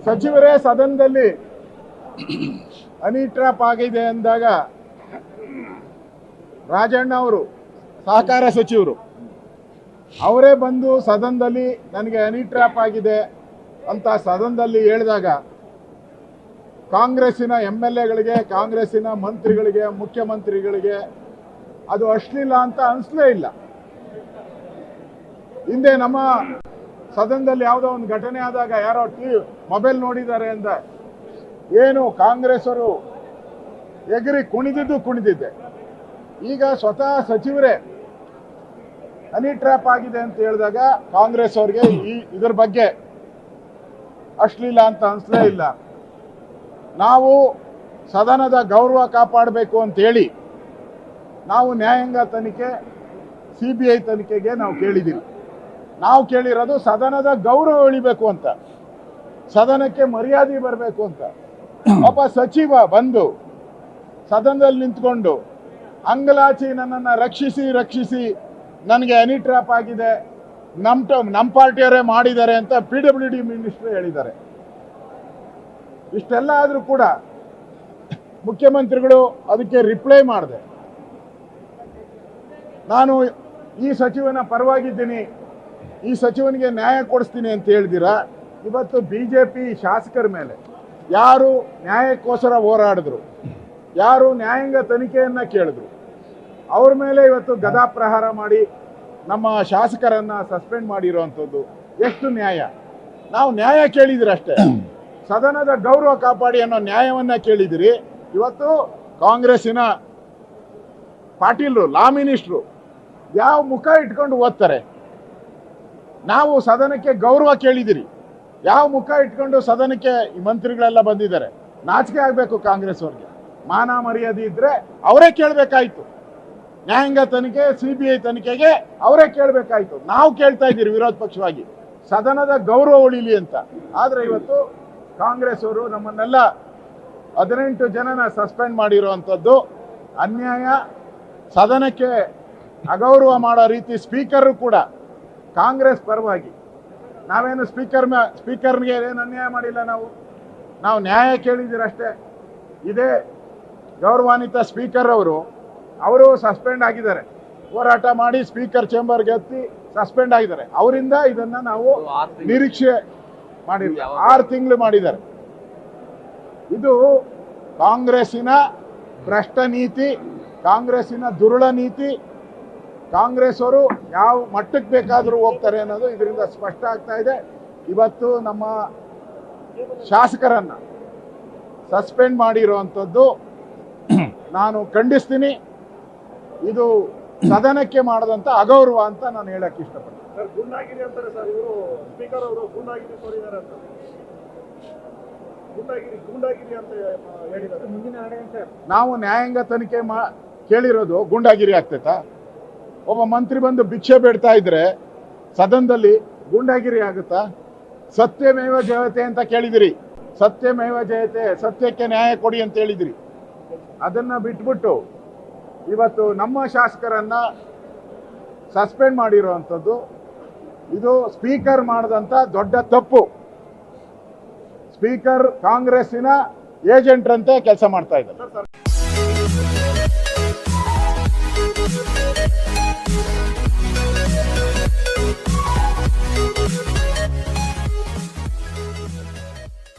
ಸಚಿವರೇ ಸದನದಲ್ಲಿ honey trap ಆಗಿದೆ ಅಂದಾಗ ರಾಜಣ್ಣ ಅವರು ಸಹಕಾರ ಸಚಿವರು ಅವರೇ ಬಂದು ಸದನದಲ್ಲಿ ನನಗೆ ಹನಿ ಟ್ರ್ಯಾಪ್ ಆಗಿದೆ ಅಂತ ಸದನದಲ್ಲಿ ಹೇಳಿದಾಗ ಕಾಂಗ್ರೆಸ್ಸಿನ MLAಗಳಿಗೆ, ಕಾಂಗ್ರೆಸ್ಸಿನ ಮಂತ್ರಿಗಳಿಗೆ, ಮುಖ್ಯಮಂತ್ರಿಗಳಿಗೆ ಅದು ಅಶ್ಲೀಲ ಅಂತ ಅನಿಸ್ಲೇ ಇಲ್ಲ. ಹಿಂದೆ ನಮ್ಮ ಸದನದಲ್ಲಿ ಯಾವುದೋ ಒಂದು ಘಟನೆ ಆದಾಗ ಯಾರೋ ಮೊಬೈಲ್ ನೋಡಿದ್ದಾರೆ ಅಂದ ಏನು ಕಾಂಗ್ರೆಸ್ ಅವರು ಎಗರಿ ಕುಣಿದಿದ್ದೆ. ಈಗ ಸ್ವತಃ ಸಚಿವರೇ ಹನಿ ಟ್ರ್ಯಾಪ್ ಆಗಿದೆ ಅಂತ ಹೇಳಿದಾಗ ಕಾಂಗ್ರೆಸ್ ಅವರಿಗೆ ಇದ್ರ ಬಗ್ಗೆ ಅಶ್ಲೀಲ ಅಂತ ಅನಿಸ್ಲೇ ಇಲ್ಲ. ನಾವು ಸದನದ ಗೌರವ ಕಾಪಾಡಬೇಕು ಅಂತ ಹೇಳಿ ನಾವು ನ್ಯಾಯಾಂಗ ತನಿಖೆ, CBI ತನಿಖೆಗೆ ನಾವು ಕೇಳಿದ್ದೀವಿ. ನಾವು ಕೇಳಿರೋದು ಸದನದ ಗೌರವ ಉಳಿಬೇಕು ಅಂತ, ಸದನಕ್ಕೆ ಮರ್ಯಾದೆ ಬರಬೇಕು ಅಂತ. ಒಬ್ಬ ಸಚಿವ ಬಂದು ಸದನದಲ್ಲಿ ನಿಂತ್ಕೊಂಡು ಅಂಗಲಾಚಿ ನನ್ನನ್ನು ರಕ್ಷಿಸಿ ನನಗೆ ಹನಿ ಟ್ರ್ಯಾಪ್ ಆಗಿದೆ, ನಮ್ಮ ಪಾರ್ಟಿಯವರೇ ಮಾಡಿದ್ದಾರೆ ಅಂತ PWD ಮಿನಿಸ್ಟರ್ ಹೇಳಿದ್ದಾರೆ. ಇಷ್ಟೆಲ್ಲ ಆದರೂ ಕೂಡ ಮುಖ್ಯಮಂತ್ರಿಗಳು ಅದಕ್ಕೆ ರಿಪ್ಲೈ ಮಾಡಿದೆ. ನಾನು ಈ ಸಚಿವನ ಪರವಾಗಿದ್ದೀನಿ, ಈ ಸಚಿವನಿಗೆ ನ್ಯಾಯ ಕೊಡಿಸ್ತೀನಿ ಅಂತ ಹೇಳ್ದಿರಾ. ಇವತ್ತು BJP ಶಾಸಕರ ಮೇಲೆ ಯಾರು ನ್ಯಾಯಕ್ಕೋಸ್ಕರ ಹೋರಾಡಿದ್ರು, ಯಾರು ನ್ಯಾಯಾಂಗ ತನಿಖೆಯನ್ನು ಕೇಳಿದ್ರು, ಅವ್ರ ಮೇಲೆ ಇವತ್ತು ಗದಾ ಪ್ರಹಾರ ಮಾಡಿ ನಮ್ಮ ಶಾಸಕರನ್ನು ಸಸ್ಪೆಂಡ್ ಮಾಡಿರೋವಂಥದ್ದು ಎಷ್ಟು ನ್ಯಾಯ? ನಾವು ನ್ಯಾಯ ಕೇಳಿದಿರಿ ಅಷ್ಟೇ, ಸದನದ ಗೌರವ ಕಾಪಾಡಿ ಅನ್ನೋ ನ್ಯಾಯವನ್ನು ಕೇಳಿದಿರಿ. ಇವತ್ತು ಕಾಂಗ್ರೆಸ್ಸಿನ ಪಾಟೀಲ್ರು, ಲಾ ಮಿನಿಸ್ಟ್ರು ಯಾವ ಮುಖ ಇಟ್ಕೊಂಡು ಓದ್ತಾರೆ? ನಾವು ಸದನಕ್ಕೆ ಗೌರವ ಕೇಳಿದಿರಿ, ಯಾವ ಮುಖ ಇಟ್ಕೊಂಡು ಸದನಕ್ಕೆ ಈ ಮಂತ್ರಿಗಳೆಲ್ಲ ಬಂದಿದ್ದಾರೆ? ನಾಚಿಕೆ ಆಗಬೇಕು ಕಾಂಗ್ರೆಸ್ ಅವ್ರಿಗೆ. ಮಾನ ಮರ್ಯಾದೆ ಇದ್ರೆ ಅವರೇ ಕೇಳಬೇಕಾಯ್ತು. ನ್ಯಾಯಾಂಗ ತನಿಖೆ, CBI ತನಿಖೆಗೆ ಅವರೇ ಕೇಳಬೇಕಾಯ್ತು. ನಾವು ಕೇಳ್ತಾ ಇದ್ದೀರಿ ವಿರೋಧ ಪಕ್ಷವಾಗಿ ಸದನದ ಗೌರವ ಉಳಿಲಿ ಅಂತ. ಆದರೆ ಇವತ್ತು ಕಾಂಗ್ರೆಸ್ ಅವರು ನಮ್ಮನ್ನೆಲ್ಲ 18 ಜನನ ಸಸ್ಪೆಂಡ್ ಮಾಡಿರುವಂಥದ್ದು ಅನ್ಯಾಯ. ಸದನಕ್ಕೆ ಅಗೌರವ ಮಾಡೋ ರೀತಿ ಸ್ಪೀಕರ್ ಕೂಡ ಕಾಂಗ್ರೆಸ್ ಪರವಾಗಿ ನಾವೇನು ಸ್ಪೀಕರ್ಗೆ ಏನು ಅನ್ಯಾಯ ಮಾಡಿಲ್ಲ. ನಾವು ನ್ಯಾಯ ಕೇಳಿದ್ದೀರಷ್ಟೇ. ಇದೇ ಗೌರವಾನ್ವಿತ ಸ್ಪೀಕರ್ ಅವರು ಸಸ್ಪೆಂಡ್ ಆಗಿದ್ದಾರೆ, ಹೋರಾಟ ಮಾಡಿ ಸ್ಪೀಕರ್ ಚೇಂಬರ್ಗೆ ಎತ್ತಿ ಸಸ್ಪೆಂಡ್ ಆಗಿದ್ದಾರೆ. ಅವರಿಂದ ಇದನ್ನ ನಾವು ನಿರೀಕ್ಷೆ ಮಾಡಿಲ್ಲ. 6 ತಿಂಗಳು ಮಾಡಿದ್ದಾರೆ. ಇದು ಕಾಂಗ್ರೆಸ್ಸಿನ ಭ್ರಷ್ಟ ನೀತಿ, ಕಾಂಗ್ರೆಸ್ಸಿನ ದುರುಳ ನೀತಿ. ಕಾಂಗ್ರೆಸ್ ಅವರು ಯಾವ ಮಟ್ಟಕ್ಕೆ ಬೇಕಾದರೂ ಹೋಗ್ತಾರೆ ಅನ್ನೋದು ಇದರಿಂದ ಸ್ಪಷ್ಟ ಆಗ್ತಾ ಇದೆ. ಇವತ್ತು ನಮ್ಮ ಶಾಸಕರನ್ನ ಸಸ್ಪೆಂಡ್ ಮಾಡಿರುವಂಥದ್ದು ನಾನು ಖಂಡಿಸ್ತೀನಿ. ಇದು ಸದನಕ್ಕೆ ಮಾಡದಂತ ಅಗೌರವ ಅಂತ ನಾನು ಹೇಳಕ್ಕೆ ಇಷ್ಟಪಡ್ತೀನಿ. ಗುಂಡಾಗಿರಿ ಅಂತಾರೆ ಸರ್, ಇವರು ಸ್ಪೀಕರ್ ಅವರು ಗುಂಡಾಗಿರಿ ತೋರಿದ್ದಾರೆ ಅಂತ, ಗುಂಡಾಗಿರಿ ಅಂತ ಹೇಳಿದ್ದಾರೆ. ಮುಂದಿನ ನಾವು ನ್ಯಾಯಾಂಗ ತನಿಖೆ ಕೇಳಿರೋದು ಗೂಂಡಾಗಿರಿ ಆಗ್ತೈತಾ? ಒಬ್ಬ ಮಂತ್ರಿ ಬಂದು ಭಿಕ್ಷೆ ಬೇಡ್ತಾ ಇದ್ರೆ ಸದನದಲ್ಲಿ ಗೂಂಡಾಗಿರಿ ಆಗುತ್ತಾ? ಸತ್ಯಮೇವ ಜಯತೆ ಅಂತ ಕೇಳಿದಿರಿ. ಸತ್ಯಮೇವ ಜಯತೆ, ಸತ್ಯಕ್ಕೆ ನ್ಯಾಯ ಕೊಡಿ ಅಂತ ಹೇಳಿದಿರಿ. ಅದನ್ನ ಬಿಟ್ಬಿಟ್ಟು ಇವತ್ತು ನಮ್ಮ ಶಾಸಕರನ್ನ ಸಸ್ಪೆಂಡ್ ಮಾಡಿರುವಂಥದ್ದು ಇದು ಸ್ಪೀಕರ್ ಮಾಡಿದಂಥ ದೊಡ್ಡ ತಪ್ಪು. ಸ್ಪೀಕರ್ ಕಾಂಗ್ರೆಸ್ಸಿನ ಏಜೆಂಟ್ರಂತೆ ಕೆಲಸ ಮಾಡ್ತಾ ಇದ್ದಾರೆ.